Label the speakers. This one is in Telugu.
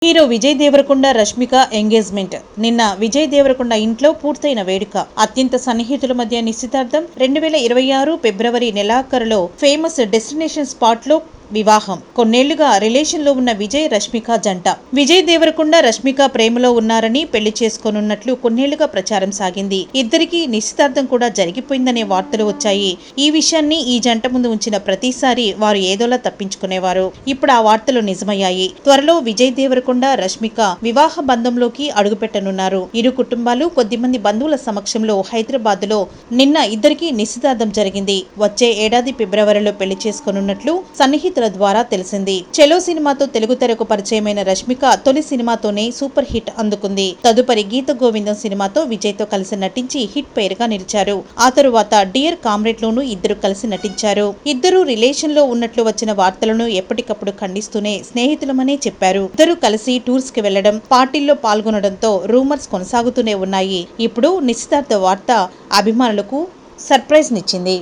Speaker 1: హీరో విజయ్ దేవరకొండ రష్మిక ఎంగేజ్మెంట్ నిన్న విజయ్ దేవరకొండ ఇంట్లో పూర్తయిన వేడుక. అత్యంత సన్నిహితుల మధ్య నిశ్చితార్థం. 2026 ఫిబ్రవరి నెలాఖరులో ఫేమస్ డెస్టినేషన్ స్పాట్ లో వివాహం. కొన్నేళ్లుగా రిలేషన్ లో ఉన్న విజయ్ రష్మిక జంట. విజయ్ దేవరకొండ రష్మిక ప్రేమలో ఉన్నారని, పెళ్లి చేసుకోనున్నట్లు కొన్నేళ్లుగా ప్రచారం సాగింది. ఇద్దరికీ నిశ్చితార్థం కూడా జరిగిపోయిందనే వార్తలు వచ్చాయి. ఈ విషయాన్ని ఈ జంట ముందు ఉంచిన ప్రతిసారి వారు ఏదోలా తప్పించుకునేవారు. ఇప్పుడు ఆ వార్తలు నిజమయ్యాయి. త్వరలో విజయ్ దేవరకొండ రష్మిక వివాహ బంధంలోకి అడుగుపెట్టనున్నారు. ఇరు కుటుంబాలు కొద్దిమంది బంధువుల సమక్షంలో హైదరాబాద్ లో నిన్న ఇద్దరికీ నిశ్చితార్థం జరిగింది. వచ్చే ఏడాది ఫిబ్రవరిలో పెళ్లి చేసుకోనున్నట్లు సన్నిహిత ద్వారా తెలిసింది. చెలో సినిమాతో తెలుగు తెరకు పరిచయమైన రష్మిక తొలి సినిమాతోనే సూపర్ హిట్ అందుకుంది. తదుపరి గీత గోవిందం సినిమాతో విజయ్ తో కలిసి నటించి హిట్ పేరుగా నిలిచారు. ఆ తరువాత డియర్ కామ్రేడ్ లోనూ ఇద్దరు కలిసి నటించారు. ఇద్దరు రిలేషన్ లో ఉన్నట్లు వచ్చిన వార్తలను ఎప్పటికప్పుడు ఖండిస్తూనే స్నేహితులమనే చెప్పారు. ఇద్దరు కలిసి టూర్స్ కి వెళ్లడం, పార్టీల్లో పాల్గొనడంతో రూమర్స్ కొనసాగుతూనే ఉన్నాయి. ఇప్పుడు నిశ్చితార్థ వార్త అభిమానులకు సర్ప్రైజ్ నిచ్చింది.